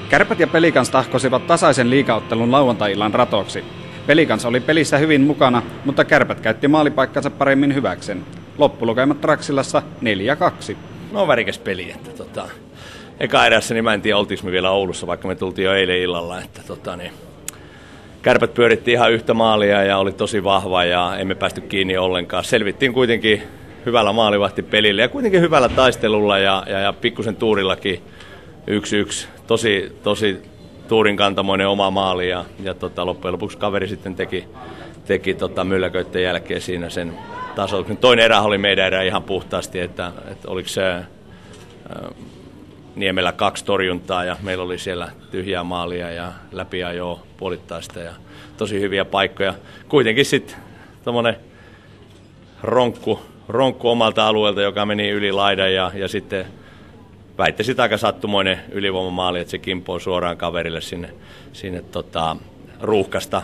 Kärpät ja Pelikans tahkosivat tasaisen liigaottelun lauantai-illan ratoksi. Pelikans oli pelissä hyvin mukana, mutta Kärpät käytti maalipaikkansa paremmin hyväkseen. Loppulukemat Raksilassa 4-2. No värikäs peli. Eka erässä niin mä en tiedä oltiinko me vielä Oulussa, vaikka me tultiin jo eilen illalla. Kärpät pyöritti ihan yhtä maalia ja oli tosi vahva ja emme päästy kiinni ollenkaan. Selvittiin kuitenkin hyvällä maalivahtipelillä ja kuitenkin hyvällä taistelulla ja pikkusen tuurillakin 1-1. Tosi tuurinkantamoinen oma maali ja loppujen lopuksi kaveri sitten teki mylläköitten jälkeen siinä sen tasoituksen. Toinen erä oli meidän erä ihan puhtaasti, että oliko se Niemellä 2 torjuntaa ja meillä oli siellä tyhjää maalia ja läpiajoa puolittaista ja tosi hyviä paikkoja. Kuitenkin sitten tommonen ronkku omalta alueelta, joka meni yli laidan ja sitten väittäisit aika sattumoinen ylivoimamaali, että se kimpoo suoraan kaverille sinne ruuhkasta.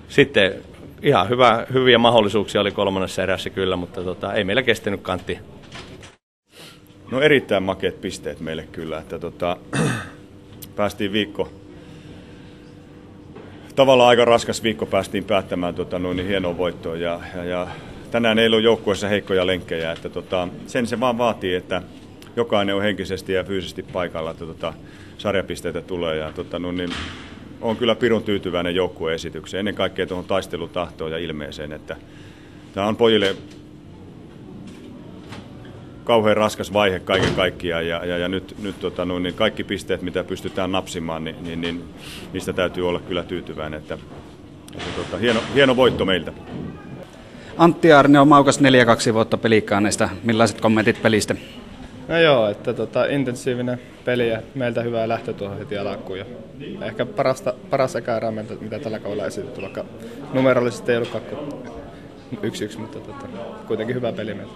Sitten ihan hyviä mahdollisuuksia oli kolmannessa erässä kyllä, mutta ei meillä kestänyt kantti. No erittäin makeat pisteet meille kyllä, että päästiin tavallaan aika raskas viikko päästiin päättämään hienoa voittoa ja tänään ei ollut joukkueessa heikkoja lenkkejä, että sen se vaan vaatii, että jokainen on henkisesti ja fyysisesti paikalla, että sarjapisteitä tulee ja on kyllä pirun tyytyväinen joukkueesitykseen, ennen kaikkea tuohon taistelutahtoon ja ilmeeseen, että tämä on pojille kauhean raskas vaihe kaiken kaikkiaan ja nyt kaikki pisteet, mitä pystytään napsimaan, niin niistä täytyy olla kyllä tyytyväinen. Että hieno voitto meiltä. Antti Aarnio maukas 4-2 vuotta Pelikaaneista. Millaiset kommentit pelistä? No joo, että intensiivinen peli ja meiltä hyvää lähtö tuohon heti alkuun. Ja ehkä paras eka erä meiltä, mitä tällä kaudella esitetty, vaikka numerollisesti ei ollut 1-1, mutta kuitenkin hyvä peli meiltä.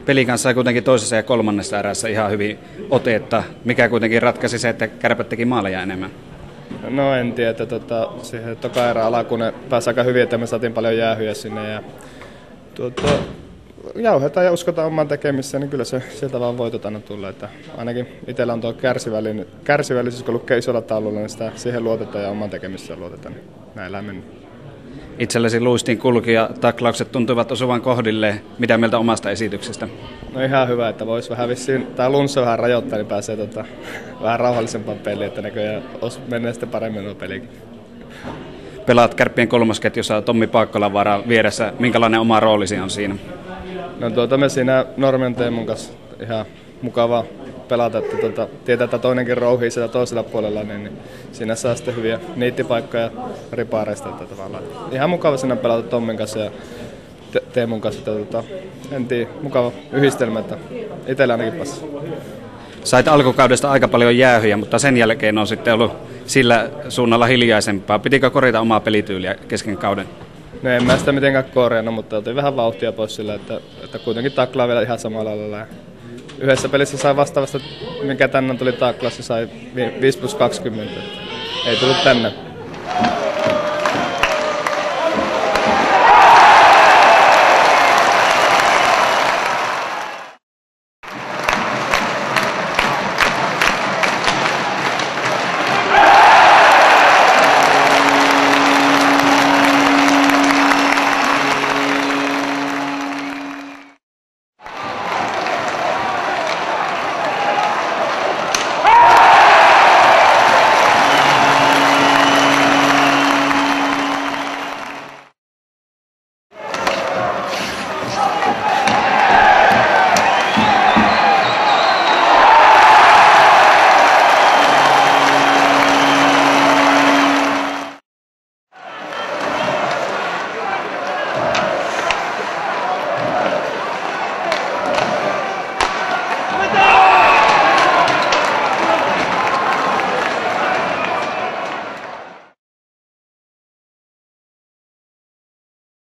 Pelikans sai kuitenkin toisessa ja kolmannessa erässä ihan hyvin otetta, mikä kuitenkin ratkaisi se, että Kärpät teki maaleja enemmän. No en tiedä, että siihen toka erä alkuun ne pääsi aika hyvin, että me saatiin paljon jäähyjä sinne ja jauhetaan ja uskotaan oman tekemiseen, niin kyllä se sieltä vaan voitot aina tulee. Että ainakin itsellä on tuo kärsivällisyys, kun lukee isolla taululla, niin sitä siihen luotetaan ja oman tekemiseen luotetaan. Niin näillä on mennyt. Itsellesi luistiin kulki ja taklaukset tuntuivat osuvan kohdilleen. Mitä mieltä omasta esityksestä? No ihan hyvä, että voisi vähän vissiin, tai lunssa vähän rajoittaa, niin pääsee vähän rauhallisempaan peliin, että näköjään menee sitten paremmin nuo pelikin. Pelaat Kärppien kolmosketjussa Tommi Paakkolanvaara vieressä. Minkälainen oma roolisi on siinä? No me siinä Normion Teemun kanssa ihan mukavaa pelata, että tietää, että toinenkin rouhii siellä toisella puolella, niin siinä saa sitten hyviä niittipaikkoja ripaareista. Ihan mukava siinä pelata Tommin kanssa ja Teemun kanssa. En tiedä, mukava yhdistelmä, että itsellä ainakin passi. Sait alkukaudesta aika paljon jäähyjä, mutta sen jälkeen on sitten ollut sillä suunnalla hiljaisempaa. Pitikö korjata omaa pelityyliä kesken kauden? No en mä sitä mitenkään korjannut, mutta otin vähän vauhtia pois sillä, että kuitenkin taklaa vielä ihan samalla lailla. Yhdessä pelissä sai vastaavasta, mikä tänään tuli taklassa, sai 5+20. Ei tullut tänne.